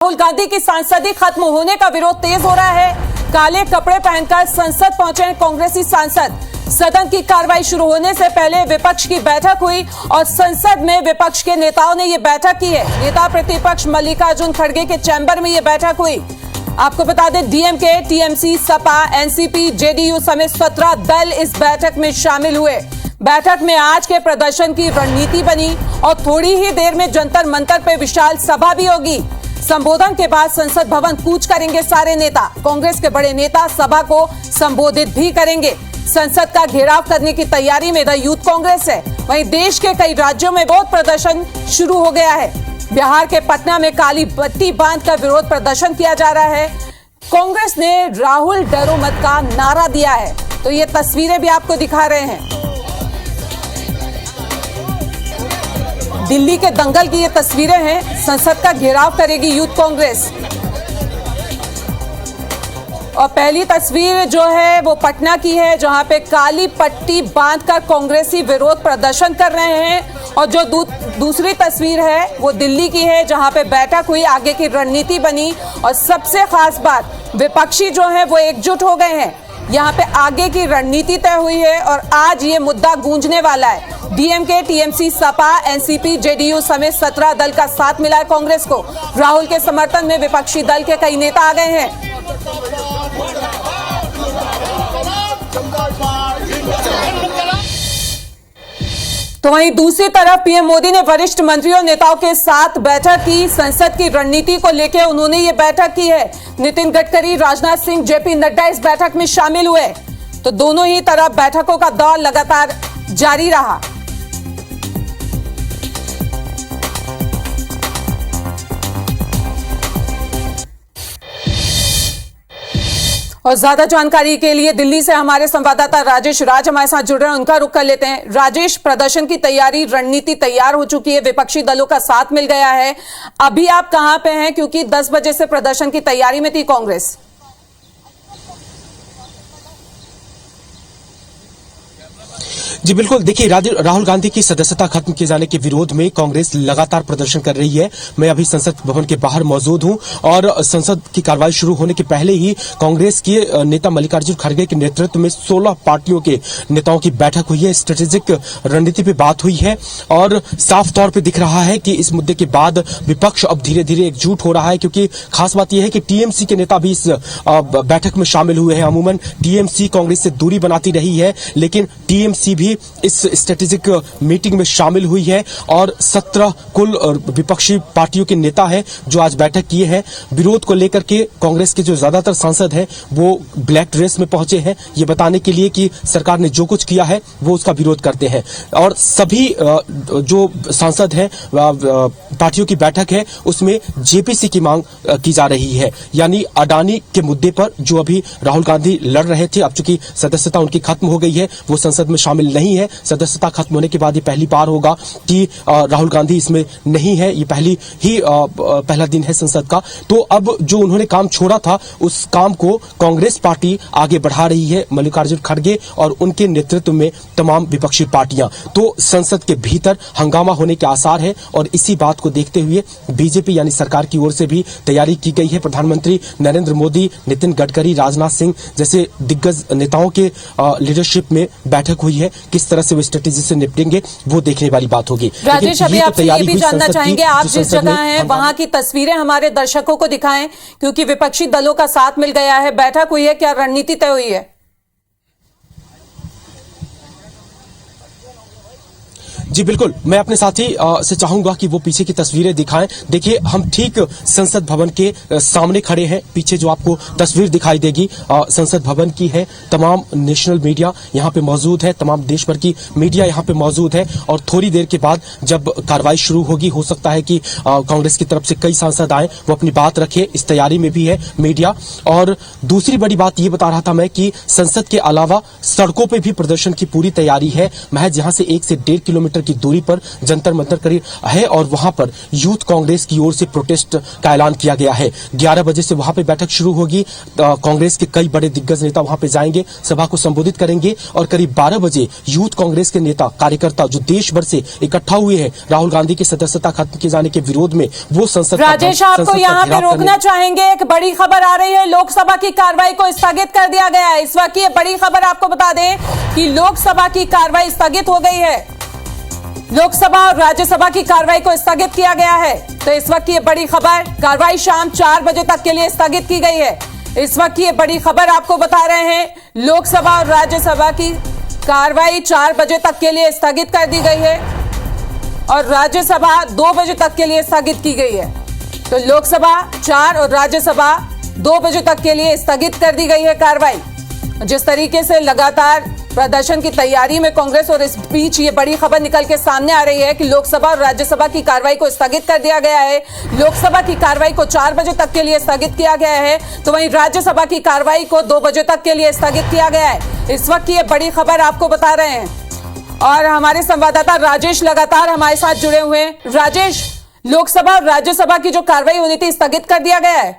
राहुल गांधी की सांसदी खत्म होने का विरोध तेज हो रहा है। काले कपड़े पहनकर संसद पहुंचे हैं कांग्रेसी सांसद। सदन की कार्रवाई शुरू होने से पहले विपक्ष की बैठक हुई और संसद में विपक्ष के नेताओं ने यह बैठक की है। नेता प्रतिपक्ष मल्लिकार्जुन खड़गे के चैम्बर में यह बैठक हुई। आपको बता दें, DMK, TMC, Sapa, NCP, JDU समेत 17 दल इस बैठक में शामिल हुए। बैठक में आज के प्रदर्शन की रणनीति बनी और थोड़ी ही देर में जंतर मंतर पे विशाल सभा भी होगी। संबोधन के बाद संसद भवन कूच करेंगे सारे नेता। कांग्रेस के बड़े नेता सभा को संबोधित भी करेंगे। संसद का घेराव करने की तैयारी में यूथ कांग्रेस है। वहीं देश के कई राज्यों में विरोध प्रदर्शन शुरू हो गया है। बिहार के पटना में काली पट्टी बांधकर विरोध प्रदर्शन किया जा रहा है। कांग्रेस ने राहुल डरो मत का नारा दिया है। तो ये तस्वीरें भी आपको दिखा रहे हैं। दिल्ली के दंगल की ये तस्वीरें हैं। संसद का घेराव करेगी यूथ कांग्रेस। और पहली तस्वीर जो है वो पटना की है, जहां पे काली पट्टी बांधकर कांग्रेसी विरोध प्रदर्शन कर रहे हैं। और जो दूसरी तस्वीर है वो दिल्ली की है, जहां पे बैठक हुई, आगे की रणनीति बनी। और सबसे खास बात, विपक्षी जो है वो एकजुट हो गए हैं। यहाँ पे आगे की रणनीति तय हुई है और आज ये मुद्दा गूंजने वाला है। DMK, TMC, Sapa, NCP, JDU समेत 17 दल का साथ मिला है कांग्रेस को। राहुल के समर्थन में विपक्षी दल के कई नेता आ गए हैं। तो वहीं दूसरी तरफ पीएम मोदी ने वरिष्ठ मंत्रियों नेताओं के साथ बैठक की। संसद की रणनीति को लेकर उन्होंने ये बैठक की है। नितिन गडकरी, राजनाथ सिंह, जेपी नड्डा इस बैठक में शामिल हुए। तो दोनों ही तरफ बैठकों का दौर लगातार जारी रहा। और ज्यादा जानकारी के लिए दिल्ली से हमारे संवाददाता राजेश राज हमारे साथ जुड़ रहे हैं। उनका रुख कर लेते हैं। राजेश, प्रदर्शन की तैयारी, रणनीति तैयार हो चुकी है, विपक्षी दलों का साथ मिल गया है। अभी आप कहां पे हैं? क्योंकि 10 बजे से प्रदर्शन की तैयारी में थी कांग्रेस। जी बिल्कुल, देखिए राहुल गांधी की सदस्यता खत्म किए जाने के विरोध में कांग्रेस लगातार प्रदर्शन कर रही है। मैं अभी संसद भवन के बाहर मौजूद हूं और संसद की कार्रवाई शुरू होने के पहले ही कांग्रेस के नेता मल्लिकार्जुन खड़गे के नेतृत्व में 16 पार्टियों के नेताओं की बैठक हुई है। स्ट्रेटेजिक रणनीति पे बात हुई है और साफ तौर पे दिख रहा है कि इस मुद्दे के बाद विपक्ष अब धीरे धीरे एकजुट हो रहा है। क्योंकि खास बात यह है कि टीएमसी के नेता भी इस बैठक में शामिल हुए हैं। अमूमन टीएमसी कांग्रेस से दूरी बनाती रही है, लेकिन टीएमसी भी इस स्ट्रेटेजिक मीटिंग में शामिल हुई है और 17 कुल विपक्षी पार्टियों के नेता हैं जो आज बैठक किए हैं। विरोध को लेकर के कांग्रेस के जो ज्यादातर सांसद हैं वो ब्लैक ड्रेस में पहुंचे हैं, ये बताने के लिए कि सरकार ने जो कुछ किया है वो उसका विरोध करते हैं। और सभी जो सांसद हैं, पार्टियों की बैठक है, उसमें जेपीसी की मांग की जा रही है, यानी अडानी के मुद्दे पर जो अभी राहुल गांधी लड़ रहे थे। अब चूंकि सदस्यता उनकी खत्म हो गई है, वो संसद में शामिल नहीं है। सदस्यता खत्म होने के बाद ये पहली बार होगा कि राहुल गांधी इसमें नहीं है। ये पहला दिन है संसद का। तो अब जो उन्होंने काम छोड़ा था, उस काम को कांग्रेस पार्टी आगे बढ़ा रही है, मल्लिकार्जुन खड़गे और उनके नेतृत्व में तमाम विपक्षी पार्टियां। तो संसद के भीतर हंगामा होने के आसार है और इसी बात को देखते हुए बीजेपी यानी सरकार की ओर से भी तैयारी की गई है। प्रधानमंत्री नरेंद्र मोदी, नितिन गडकरी, राजनाथ सिंह जैसे दिग्गज नेताओं के लीडरशिप में बैठक हुई है। किस तरह से वो स्ट्रेटेजी से निपटेंगे वो देखने वाली बात होगी। राजेश, अभी आपसे ये भी जानना चाहेंगे, आप जिस जगह हैं वहां की तस्वीरें हमारे दर्शकों को दिखाएं, क्योंकि विपक्षी दलों का साथ मिल गया है, बैठक हुई है, क्या रणनीति तय हुई है? जी बिल्कुल, मैं अपने साथी से चाहूंगा कि वो पीछे की तस्वीरें दिखाएं। देखिए, हम ठीक संसद भवन के सामने खड़े हैं। पीछे जो आपको तस्वीर दिखाई देगी संसद भवन की है। तमाम नेशनल मीडिया यहाँ पे मौजूद है, तमाम देश भर की मीडिया यहाँ पे मौजूद है। और थोड़ी देर के बाद जब कार्रवाई शुरू होगी, हो सकता है कि कांग्रेस की तरफ से कई सांसद आए, वो अपनी बात रखे। इस तैयारी में भी है मीडिया। और दूसरी बड़ी बात ये बता रहा था मैं कि संसद के अलावा सड़कों पर भी प्रदर्शन की पूरी तैयारी है। महज यहाँ से 1 से 1.5 किलोमीटर मीटर की दूरी पर जंतर मंतर करीब है और वहां पर यूथ कांग्रेस की ओर से प्रोटेस्ट का ऐलान किया गया है। 11 बजे से वहां पे बैठक शुरू होगी। कांग्रेस के कई बड़े दिग्गज नेता वहां पे जाएंगे, सभा को संबोधित करेंगे और करीब 12 बजे यूथ कांग्रेस के नेता कार्यकर्ता जो देश भर से इकट्ठा हुए हैं राहुल गांधी की सदस्यता खत्म किए जाने के विरोध में, वो संसद राजेश आपको यहाँ पे रोकना चाहेंगे। एक बड़ी खबर आ रही है, लोकसभा की कार्रवाई को स्थगित कर दिया गया है। इस वक्त ये बड़ी खबर आपको बता दें कि लोकसभा की कार्रवाई स्थगित हो गई है। लोकसभा और राज्यसभा की कार्रवाई को स्थगित किया गया है। तो इस वक्त ये बड़ी खबर, कार्रवाई शाम 4 बजे तक के लिए स्थगित की गई है। इस वक्त ये बड़ी खबर आपको बता रहे हैं, लोकसभा और राज्यसभा की कार्रवाई 4 बजे तक के लिए स्थगित कर दी गई है और राज्यसभा 2 बजे तक के लिए स्थगित की गई है। तो लोकसभा 4 और राज्यसभा 2 बजे तक के लिए स्थगित कर दी गई है कार्रवाई। जिस तरीके से लगातार प्रदर्शन की तैयारी में कांग्रेस, और इस बीच ये बड़ी खबर निकल के सामने आ रही है कि लोकसभा और राज्यसभा की कार्रवाई को स्थगित कर दिया गया है। लोकसभा की कार्रवाई को 4 बजे तक के लिए स्थगित किया गया है, तो वहीं राज्यसभा की कार्रवाई को 2 बजे तक के लिए स्थगित किया गया है। इस वक्त ये बड़ी खबर आपको बता रहे हैं और हमारे संवाददाता राजेश लगातार हमारे साथ जुड़े हुए हैं। राजेश, लोकसभा और राज्यसभा की जो कार्रवाई होनी थी स्थगित कर दिया गया है।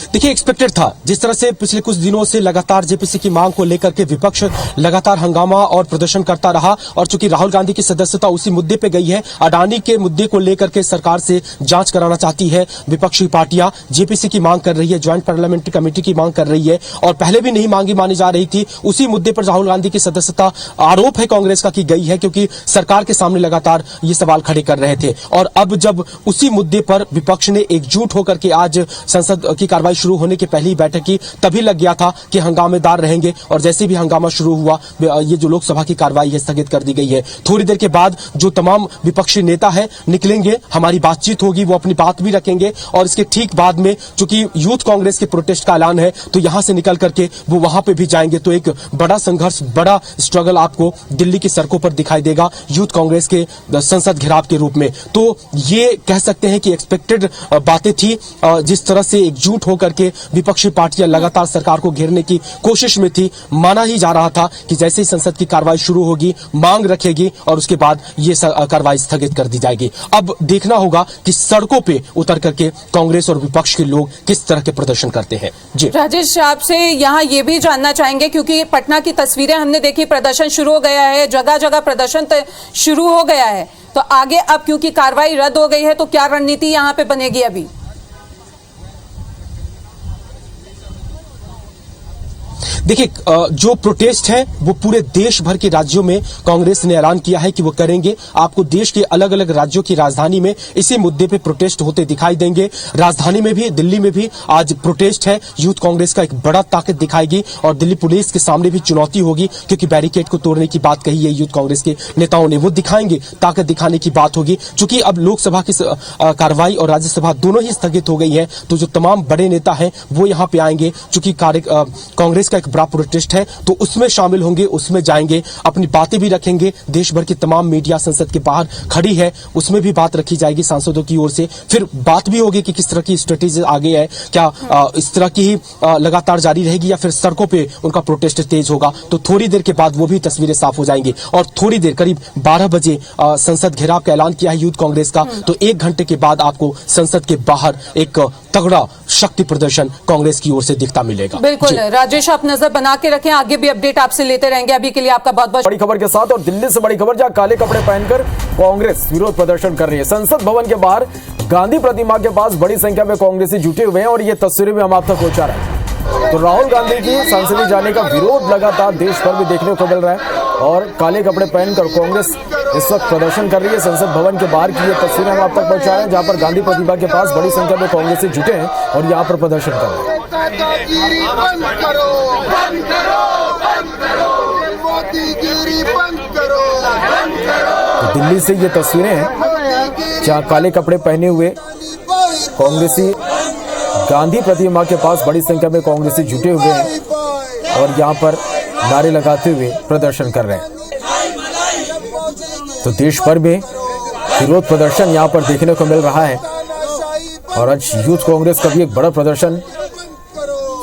देखिए, एक्सपेक्टेड था। जिस तरह से पिछले कुछ दिनों से लगातार जेपीसी की मांग को लेकर के विपक्ष लगातार हंगामा और प्रदर्शन करता रहा और चूंकि राहुल गांधी की सदस्यता उसी मुद्दे पे गई है, अडानी के मुद्दे को लेकर के सरकार से जांच कराना चाहती है विपक्षी पार्टियां, जेपीसी की मांग कर रही है, ज्वाइंट पार्लियामेंट्री कमेटी की मांग कर रही है और पहले भी नहीं मांगी मानी जा रही थी। उसी मुद्दे पर राहुल गांधी की सदस्यता आरोप है कांग्रेस का की गई है, क्योंकि सरकार के सामने लगातार ये सवाल खड़े कर रहे थे। और अब जब उसी मुद्दे पर विपक्ष ने एकजुट होकर के आज संसद की कार्रवाई शुरू होने की पहली बैठक की, तभी लग गया था कि हंगामेदार रहेंगे और जैसे भी हंगामा शुरू हुआ, ये जो लोकसभा की कार्रवाई है स्थगित कर दी गई है। थोड़ी देर के बाद जो तमाम विपक्षी नेता है निकलेंगे, हमारी बातचीत होगी, वो अपनी बात भी रखेंगे और इसके ठीक बाद में चूंकि यूथ कांग्रेस के प्रोटेस्ट का ऐलान है तो यहां से निकल करके वो वहां पे भी जाएंगे। तो एक बड़ा संघर्ष, बड़ा स्ट्रगल आपको दिल्ली की सड़कों पर दिखाई देगा यूथ कांग्रेस के संसद घेराव के रूप में। तो ये कह सकते हैं कि एक्सपेक्टेड बातें थी। जिस तरह से एकजुट होकर के विपक्षी पार्टियां लगातार सरकार को घेरने की कोशिश में थी, माना ही जा रहा था कि जैसे ही संसद की कार्रवाई शुरू होगी, मांग रखेगी और उसके बाद ये कार्रवाई स्थगित कर दी जाएगी। अब देखना होगा कि सड़कों पे उतर करके कांग्रेस और विपक्ष के लोग किस तरह के प्रदर्शन करते हैं। जी राजेश, आपसे यहाँ ये भी जानना चाहेंगे क्योंकि पटना की तस्वीरें हमने देखी, प्रदर्शन शुरू हो गया है, जगह जगह प्रदर्शन शुरू हो गया है। तो आगे अब क्योंकि कार्रवाई रद्द हो गई है तो क्या रणनीति यहाँ पे बनेगी अभी? देखिए, जो प्रोटेस्ट है वो पूरे देश भर के राज्यों में कांग्रेस ने ऐलान किया है कि वो करेंगे। आपको देश के अलग अलग राज्यों की राजधानी में इसी मुद्दे पे प्रोटेस्ट होते दिखाई देंगे। राजधानी में भी, दिल्ली में भी आज प्रोटेस्ट है। यूथ कांग्रेस का एक बड़ा ताकत दिखाएगी और दिल्ली पुलिस के सामने भी चुनौती होगी, क्योंकि बैरिकेड को तोड़ने की बात कही है यूथ कांग्रेस के नेताओं ने, वो दिखाएंगे, ताकत दिखाने की बात होगी। चूंकि अब लोकसभा की कार्रवाई और राज्यसभा दोनों ही स्थगित हो गई है, तो जो तमाम बड़े नेता हैं वो यहाँ पे आएंगे। चूंकि कांग्रेस का एक बड़ा प्रोटेस्ट है तो उसमें शामिल होंगे, उसमें जाएंगे, अपनी बातें भी रखेंगे। देश भर की तमाम मीडिया संसद के बाहर खड़ी है, उसमें भी बात रखी जाएगी सांसदों की ओर से। फिर बात भी होगी कि किस तरह की स्ट्रेटेजी आगे है, क्या इस तरह की ही लगातार जारी रहेगी या फिर सड़कों पे उनका प्रोटेस्ट तेज होगा। तो थोड़ी देर के बाद वो भी तस्वीरें साफ हो जाएंगी और थोड़ी देर करीब 12 बजे संसद घेराव का ऐलान किया है यूथ कांग्रेस का, तो 1 घंटे के बाद आपको संसद के बाहर एक तगड़ा शक्ति प्रदर्शन कांग्रेस की ओर से दिखता मिलेगा। बिल्कुल राजेश, आप नजर बना के रखें, आगे भी अपडेट आपसे लेते रहेंगे। अभी के लिए आपका बहुत बहुत बड़ी खबर के साथ। और दिल्ली से बड़ी खबर, जहां काले कपड़े पहनकर कांग्रेस विरोध प्रदर्शन कर रही है। संसद भवन के बाहर गांधी प्रतिमा के पास बड़ी संख्या में कांग्रेसी जुटे हुए हैं और ये तस्वीरें भी हम आप तक पहुंचा रहे हैं। तो राहुल गांधी की संसदीय जाने का विरोध लगातार देश भर में देखने को मिल रहा है और काले कपड़े पहनकर कांग्रेस इस वक्त प्रदर्शन कर रही है। संसद भवन के बाहर की ये तस्वीरें हम आप तक पहुंचा रहे हैं, जहां पर गांधी प्रतिमा के पास बड़ी संख्या में कांग्रेसी जुटे हैं और यहाँ पर प्रदर्शन कर रहे हैं। तो दिल्ली से ये तस्वीरें हैं जहां काले कपड़े पहने हुए कांग्रेसी गांधी प्रतिमा के पास बड़ी संख्या में कांग्रेसी जुटे हुए हैं और यहाँ पर नारे लगाते हुए प्रदर्शन कर रहे हैं। तो देश भर में विरोध प्रदर्शन यहाँ पर देखने को मिल रहा है और आज यूथ कांग्रेस का भी एक बड़ा प्रदर्शन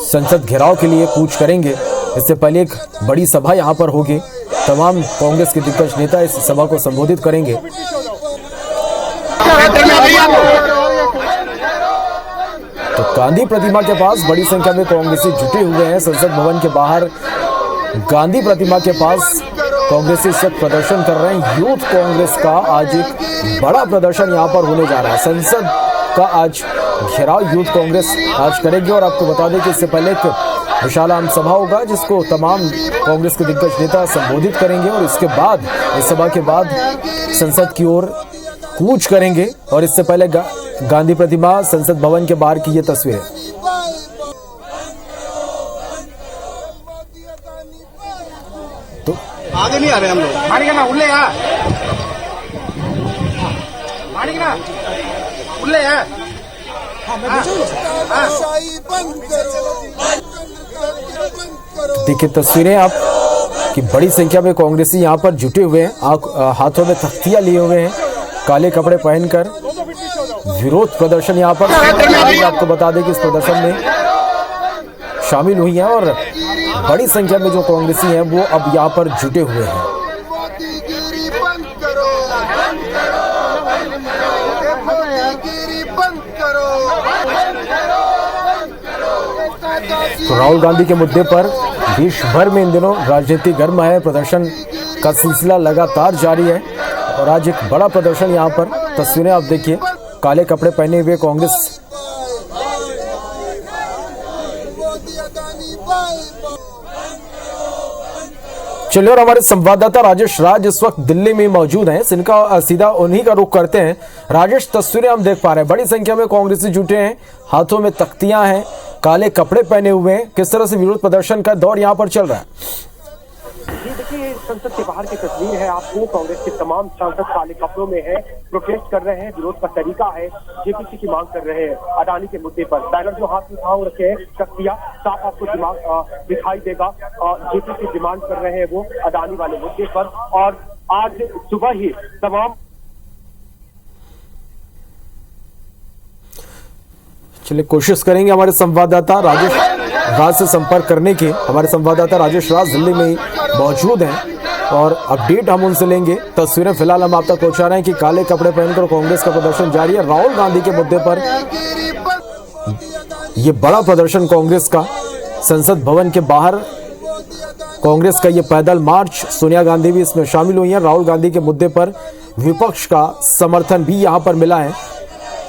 संसद घेराव के लिए कूच करेंगे। इससे पहले एक बड़ी सभा यहां पर होगी। तमाम कांग्रेस के दिग्गज नेता इस सभा को संबोधित करेंगे। तो गांधी प्रतिमा के पास बड़ी संख्या में कांग्रेसी जुटे हुए हैं। संसद भवन के बाहर गांधी प्रतिमा के पास कांग्रेसी इस वक्त प्रदर्शन कर रहे हैं। यूथ कांग्रेस का आज एक बड़ा प्रदर्शन यहां पर होने जा रहा है। संसद का आज घेराव यूथ कांग्रेस आज करेगी और आपको बता दें कि इससे पहले एक विशाल आम सभा होगा जिसको तमाम कांग्रेस के दिग्गज नेता संबोधित करेंगे और इसके बाद इस सभा के बाद संसद की ओर कूच करेंगे। और इससे पहले गांधी प्रतिमा संसद भवन के बाहर की ये तस्वीर है। तो आगे नहीं आ रहे हम लोग। मारेगा ना उल्ले है, मारेगा ना उल्ले है। देखिए तस्वीरें आप कि बड़ी संख्या में कांग्रेसी यहां पर जुटे हुए हैं। हाथों में तख्तियां लिए हुए हैं, काले कपड़े पहनकर विरोध प्रदर्शन यहां पर। आपको बता दें कि इस प्रदर्शन में शामिल हुई हैं और बड़ी संख्या में जो कांग्रेसी हैं वो अब यहां पर जुटे हुए हैं। तो राहुल गांधी के मुद्दे पर देश भर में इन दिनों राजनीति गर्म है। प्रदर्शन का सिलसिला लगातार जारी है और आज एक बड़ा प्रदर्शन यहां पर। तस्वीरें आप देखिए, काले कपड़े पहने हुए कांग्रेस चलिए। और हमारे संवाददाता राजेश राज इस वक्त दिल्ली में मौजूद हैं। इनका सीधा उन्हीं का रुख करते हैं। राजेश, तस्वीरें हम देख पा रहे हैं, बड़ी संख्या में कांग्रेसी जुटे हैं, हाथों में तख्तियां हैं, काले कपड़े पहने हुए हैं। किस तरह से विरोध प्रदर्शन का दौर यहां पर चल रहा है? जी देखिए, संसद के बाहर की तस्वीर है आपको। कांग्रेस के तमाम सांसद काले कपड़ों में है, प्रोटेस्ट कर रहे हैं। विरोध का तरीका है, जेपीसी की मांग कर रहे हैं अडानी के मुद्दे पर। बैनर जो हाथ में उठाओ रखे हैं, तख्तियां, साफ आपको दिखाई देगा। जेपीसी डिमांड कर रहे हैं वो अडानी वाले मुद्दे पर। और आज सुबह ही तमाम चलिए कोशिश करेंगे हमारे संवाददाता राजेश राज से संपर्क करने के। हमारे संवाददाता राजेश राज दिल्ली में मौजूद हैं और अपडेट हम उनसे लेंगे। तस्वीरें फिलहाल हम आप तक पहुंचा रहे हैं कि काले कपड़े पहनकर कांग्रेस का प्रदर्शन जारी है। राहुल गांधी के मुद्दे पर यह बड़ा प्रदर्शन कांग्रेस का संसद भवन के बाहर, कांग्रेस का यह पैदल मार्च, सोनिया गांधी भी इसमें शामिल हुई हैं। राहुल गांधी के मुद्दे पर विपक्ष का समर्थन भी यहां पर मिला है।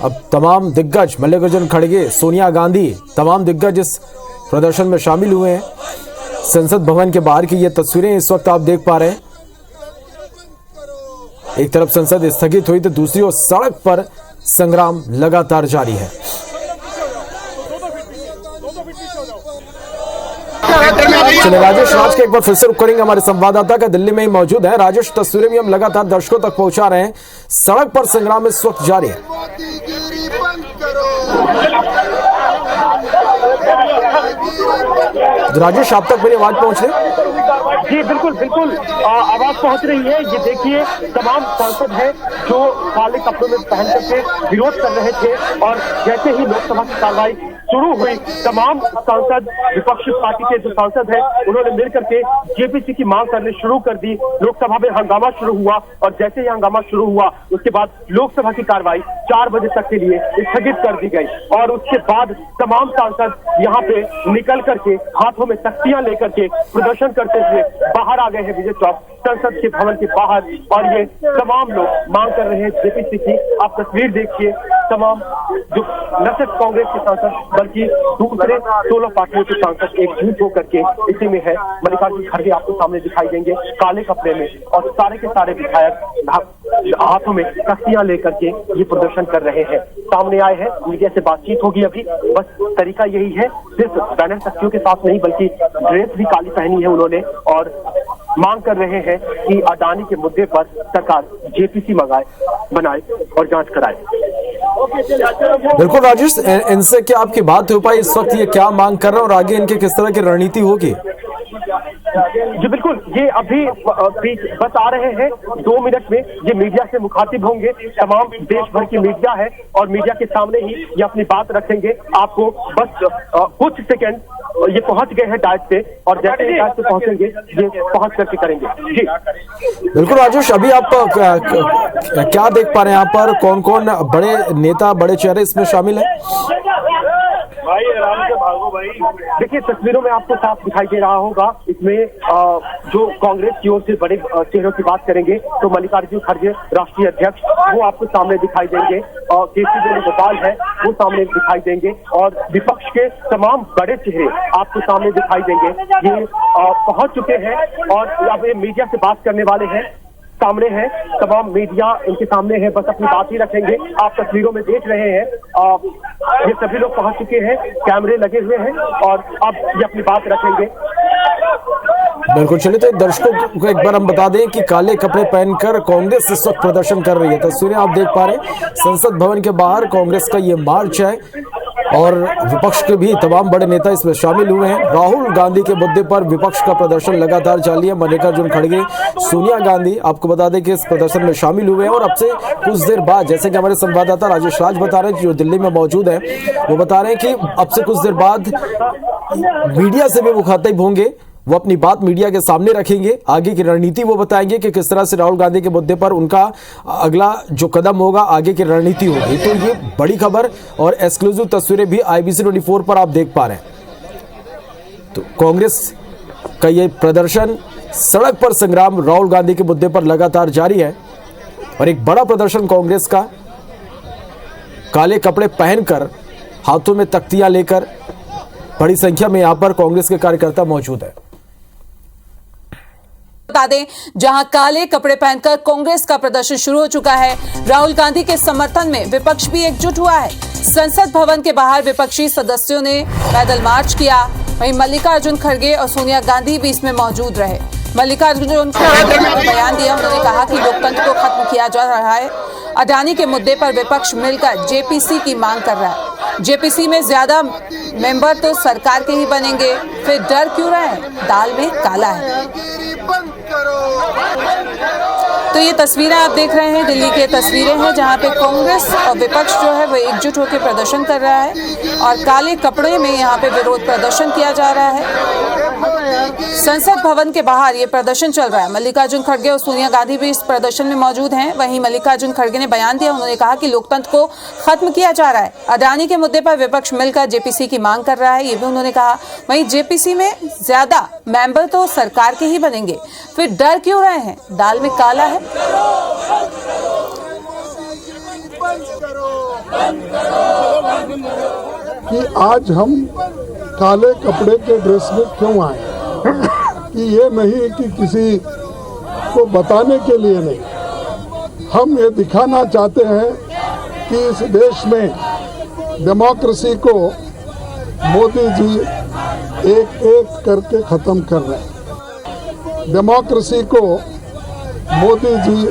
अब तमाम दिग्गज, मल्लिकार्जुन खड़गे, सोनिया गांधी, तमाम दिग्गज इस प्रदर्शन में शामिल हुए हैं। संसद भवन के बाहर की ये तस्वीरें इस वक्त आप देख पा रहे हैं। एक तरफ संसद स्थगित हुई तो दूसरी ओर सड़क पर संग्राम लगातार जारी है। चलिए राजेश राज के एक बार फिर से रुक करेंगे। हमारे संवाददाता का दिल्ली में ही मौजूद है। राजेश, तस्वीरें भी हम लगातार दर्शकों तक पहुंचा रहे हैं। सड़क पर संग्राम इस वक्त जारी है। राजेश, आप तक मेरी आवाज पहुंच रही? जी बिल्कुल बिल्कुल, आवाज पहुंच रही है। ये देखिए, तमाम सांसद हैं जो काले कपड़ों में पहन करके विरोध कर रहे थे और जैसे ही लोकसभा की कार्रवाई शुरू हुई, तमाम सांसद, विपक्षी पार्टी के जो सांसद हैं उन्होंने मिलकर के जेपीसी की मांग करनी शुरू कर दी। लोकसभा में हंगामा शुरू हुआ और जैसे ही हंगामा शुरू हुआ उसके बाद लोकसभा की कार्रवाई 4 बजे तक के लिए स्थगित कर दी गई। और उसके बाद तमाम सांसद यहाँ पे निकल करके हाथों में तख्तियां लेकर के प्रदर्शन करते हुए बाहर आ गए हैं विजय चौक, संसद के भवन के बाहर। और ये तमाम लोग मांग कर रहे हैं जेपीसी की। आप तस्वीर देखिए, तमाम जो न सिर्फ कांग्रेस के सांसद बल्कि दूसरे 16 पार्टियों के सांसद एकजुट होकर के इसी में है। मल्लिकार्जुन खड़गे आपको सामने दिखाई देंगे काले कपड़े में, और सारे के सारे विधायक हाथों में तख्तियां लेकर के ये प्रदर्शन कर रहे हैं। सामने आए हैं, मीडिया से बातचीत होगी अभी। बस तरीका यही है, सिर्फ बैनर तख्तियों के साथ नहीं बल्कि ड्रेस भी काली पहनी है उन्होंने और मांग कर रहे हैं कि अडानी के मुद्दे पर सरकार जेपीसी बनाए और जांच कराए। बिल्कुल राजेश, इनसे क्या आपकी बात हो पाई इस वक्त? ये क्या मांग कर रहे हैं और आगे इनकी किस तरह की रणनीति होगी? जी बिल्कुल, ये अभी बस आ रहे हैं 2 मिनट में ये मीडिया से मुखातिब होंगे। तमाम देश भर की मीडिया है और मीडिया के सामने ही ये अपनी बात रखेंगे। आपको बस कुछ सेकंड, ये पहुंच गए हैं डाइट पे और जैसे ही डाइट पे पहुंचेंगे ये पहुंच करके करेंगे। जी बिल्कुल राजेश, अभी आप क्या देख पा रहे हैं यहाँ पर? कौन कौन बड़े नेता, बड़े चेहरे इसमें शामिल हैं? भाई आराम से भागो भाई। देखिए तस्वीरों में आपको साफ दिखाई दे रहा होगा। इसमें जो कांग्रेस की ओर से बड़े चेहरों की बात करेंगे तो मल्लिकार्जुन खड़गे राष्ट्रीय अध्यक्ष, वो आपको सामने दिखाई देंगे। केसी वेणुगोपाल है, वो सामने दिखाई देंगे और विपक्ष के तमाम बड़े चेहरे आपको सामने दिखाई देंगे। ये पहुंच चुके हैं और अब ये मीडिया से बात करने वाले हैं, सामने है। तमाम मीडिया इनके सामने है, बस अपनी बात ही रखेंगे। आप तस्वीरों में देख रहे हैं ये सभी लोग पहुंच चुके हैं, कैमरे लगे हुए हैं और अब ये अपनी बात रखेंगे। बिल्कुल, चलिए तो दर्शकों को एक बार हम बता दें कि काले कपड़े पहनकर कांग्रेस इस वक्त प्रदर्शन कर रही है। तस्वीरें आप देख पा रहे हैं, संसद भवन के बाहर कांग्रेस का ये मार्च है और विपक्ष के भी तमाम बड़े नेता इसमें शामिल हुए हैं। राहुल गांधी के मुद्दे पर विपक्ष का प्रदर्शन लगातार जारी है। मल्लिकार्जुन खड़गे, सोनिया गांधी आपको बता दें कि इस प्रदर्शन में शामिल हुए हैं और अब से कुछ देर बाद, जैसे कि हमारे संवाददाता राजेश राज बता रहे हैं जो दिल्ली में मौजूद है, वो बता रहे हैं कि अब से कुछ देर बाद मीडिया से भी मुखातिब होंगे। वो अपनी बात मीडिया के सामने रखेंगे, आगे की रणनीति वो बताएंगे कि किस तरह से राहुल गांधी के मुद्दे पर उनका अगला जो कदम होगा, आगे की रणनीति होगी। तो ये बड़ी खबर और एक्सक्लूसिव तस्वीरें भी IBC 24 पर आप देख पा रहे हैं। तो कांग्रेस का ये प्रदर्शन, सड़क पर संग्राम राहुल गांधी के मुद्दे पर लगातार जारी है और एक बड़ा प्रदर्शन कांग्रेस का, काले कपड़े पहनकर, हाथों में तख्तियां लेकर बड़ी संख्या में यहां पर कांग्रेस के कार्यकर्ता मौजूद है। बता दें, जहां काले कपड़े पहनकर कांग्रेस का प्रदर्शन शुरू हो चुका है। राहुल गांधी के समर्थन में विपक्ष भी एकजुट हुआ है। संसद भवन के बाहर विपक्षी सदस्यों ने पैदल मार्च किया। वहीं मल्लिकार्जुन खड़गे और सोनिया गांधी भी इसमें मौजूद रहे। मल्लिकार्जुन खड़गे ने बयान दिया। उन्होंने कहा कि लोकतंत्र को खत्म किया जा रहा है। अडानी के मुद्दे पर विपक्ष मिलकर JPC की मांग कर रहा है। JPC में ज्यादा मेंबर तो सरकार के ही बनेंगे, फिर डर क्यों रहे हैं? दाल में काला है। तो ये तस्वीरें आप देख रहे हैं, दिल्ली की तस्वीरें हैं जहां पे कांग्रेस और विपक्ष जो है वो एकजुट होकर प्रदर्शन कर रहा है और काले कपड़े में यहां पे विरोध प्रदर्शन किया जा रहा है। संसद भवन के बाहर ये प्रदर्शन चल रहा है। मल्लिकार्जुन खड़गे और सोनिया गांधी भी इस प्रदर्शन में मौजूद हैं। वहीं मल्लिकार्जुन खड़गे ने बयान दिया। उन्होंने कहा कि लोकतंत्र को खत्म किया जा रहा है। अडानी के मुद्दे पर विपक्ष मिलकर JPC की मांग कर रहा है, ये भी उन्होंने कहा। वहीं JPC में ज्यादा मेंबर तो सरकार के ही बनेंगे, फिर डर क्यों रहे हैं? दाल में काला है। कि आज हम काले कपड़े के ड्रेस में क्यों आए कि ये नहीं कि किसी को बताने के लिए नहीं, हम ये दिखाना चाहते हैं कि इस देश में डेमोक्रेसी को मोदी जी एक एक करके खत्म कर रहे हैं। डेमोक्रेसी को मोदी जी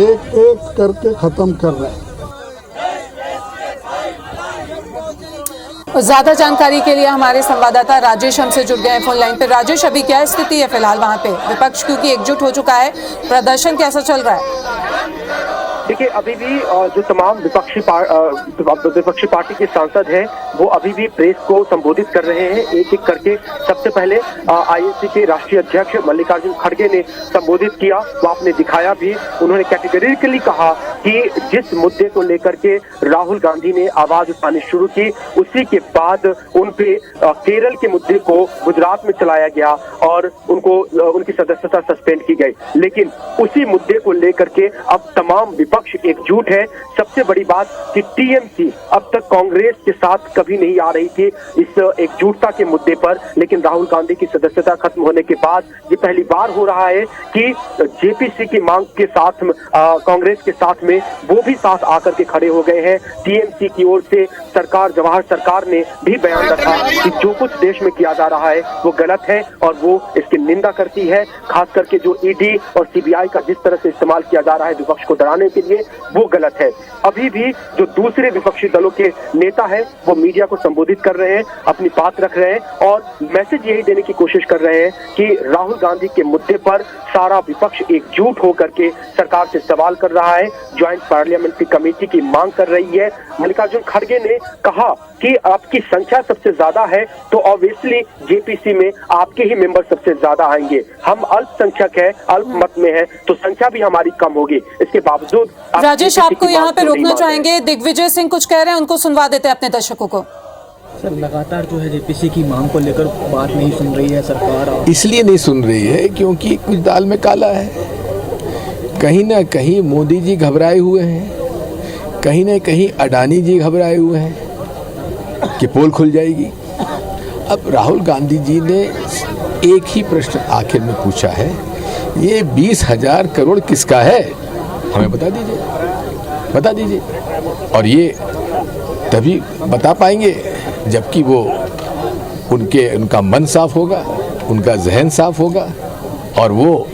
एक एक करके खत्म कर रहे हैं। ज्यादा जानकारी के लिए हमारे संवाददाता राजेश हमसे जुड़ गए हैं फोन लाइन पे। राजेश, अभी क्या स्थिति है फिलहाल वहां पे? विपक्ष क्योंकि एकजुट हो चुका है, प्रदर्शन कैसा चल रहा है? देखिए अभी भी जो तमाम विपक्षी पार्टी के सांसद हैं वो अभी भी प्रेस को संबोधित कर रहे हैं एक एक करके। सबसे पहले INC के राष्ट्रीय अध्यक्ष मल्लिकार्जुन खड़गे ने संबोधित किया, वो आपने दिखाया भी। उन्होंने कैटेगरिकली कहा कि जिस मुद्दे को लेकर के राहुल गांधी ने आवाज उठानी शुरू की, उसी के बाद उन पे केरल के मुद्दे को गुजरात में चलाया गया और उनको उनकी सदस्यता सस्पेंड की गई। लेकिन उसी मुद्दे को लेकर के अब तमाम विपक्ष एकजुट है। सबसे बड़ी बात कि TMC अब तक कांग्रेस के साथ कभी नहीं आ रही थी इस एकजुटता के मुद्दे पर, लेकिन राहुल गांधी की सदस्यता खत्म होने के बाद ये पहली बार हो रहा है कि JPC की मांग के साथ कांग्रेस के साथ में वो भी साथ आकर के खड़े हो गए हैं। TMC की ओर से सरकार, जवाहर सरकार ने भी बयान रखा कि जो कुछ देश में किया जा रहा है वो गलत है और वो इसकी निंदा करती है। खास करके जो ED और CBI का जिस तरह से इस्तेमाल किया जा रहा है विपक्ष को डराने के लिए, करेंगे वो गलत है। अभी भी जो दूसरे विपक्षी दलों के नेता है वो मीडिया को संबोधित कर रहे हैं, अपनी बात रख रहे हैं और मैसेज यही देने की कोशिश कर रहे हैं कि राहुल गांधी के मुद्दे पर सारा विपक्ष एकजुट होकर के सरकार से सवाल कर रहा है, ज्वाइंट पार्लियामेंट्री कमेटी की मांग कर रही है। मल्लिकार्जुन खड़गे ने कहा कि आपकी संख्या सबसे ज्यादा है तो ऑब्वियसली जेपीसी में आपके ही मेंबर सबसे ज्यादा आएंगे। हम अल्पसंख्यक है, अल्पमत में है तो संख्या भी हमारी कम होगी। इसके बावजूद राजेश, आपको यहाँ पे रोकना चाहेंगे। दिग्विजय सिंह कुछ कह रहे हैं, उनको सुनवा देते हैं अपने दर्शकों को। सर, लगातार जो है जेपीसी की मांग को लेकर बात नहीं सुन रही है सरकार। इसलिए नहीं सुन रही है क्योंकि कुछ दाल में काला है। कहीं ना कहीं मोदी जी घबराए हुए हैं, कहीं ना कहीं अडानी जी घबराए हुए हैं कि पोल खुल जाएगी। अब राहुल गांधी जी ने एक ही प्रश्न आखिर में पूछा है, ये 20,000 करोड़ किसका है, हमें बता दीजिए। और ये तभी बता पाएंगे जबकि वो उनका मन साफ होगा, उनका जहन साफ होगा और वो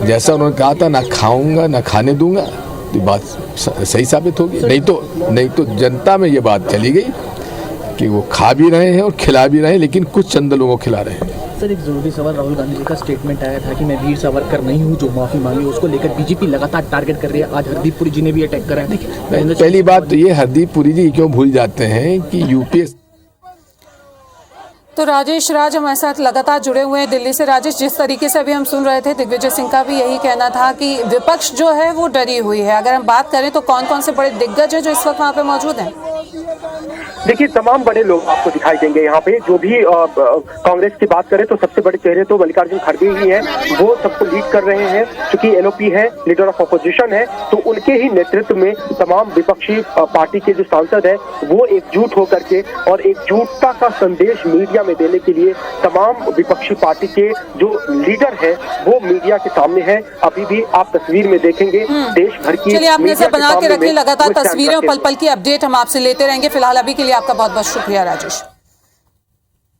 जैसा उन्होंने कहा था, ना खाऊंगा ना खाने दूंगा, तो बात सही साबित होगी। नहीं तो जनता में ये बात चली गई कि वो खा भी रहे हैं और खिला भी रहे हैं, लेकिन कुछ चंद लोगों को खिला रहे हैं। सर, एक जरूरी सवाल, राहुल गांधी जी का स्टेटमेंट आया था कि मैं वीर सावरकर नहीं हूं जो माफी मांगी, उसको लेकर बीजेपी लगातार टारगेट कर रही है। आज हरदीप पुरी जी ने भी अटैक करा है। पहली बात तो ये, हरदीप पुरी जी क्यों भूल जाते हैं कि यूपीए। तो राजेश राज हमारे साथ लगातार जुड़े हुए हैं दिल्ली से। राजेश, जिस तरीके से अभी हम सुन रहे थे, दिग्विजय सिंह का भी यही कहना था कि विपक्ष जो है वो डरी हुई है। अगर हम बात करें तो कौन कौन से बड़े दिग्गज हैं जो इस वक्त वहां पे मौजूद हैं? देखिए, तमाम बड़े लोग आपको दिखाई देंगे यहाँ पे। जो भी कांग्रेस की बात करें तो सबसे बड़े चेहरे तो मल्लिकार्जुन खड़गे ही हैं, वो सबको लीड कर रहे हैं। क्योंकि एलओपी है, लीडर ऑफ अपोजिशन है, तो उनके ही नेतृत्व में तमाम विपक्षी पार्टी के जो सांसद है वो एकजुट होकर के और एकजुटता का संदेश मीडिया में देने के लिए तमाम विपक्षी पार्टी के जो लीडर है वो मीडिया के सामने है। अभी भी आप तस्वीर में देखेंगे देश भर की। चलिए, आप नजर बना के रखिए, लगातार तस्वीरें और पल पल की अपडेट हम आपसे लेते रहेंगे। फिलहाल अभी के लिए आपका बहुत बहुत शुक्रिया राजेश।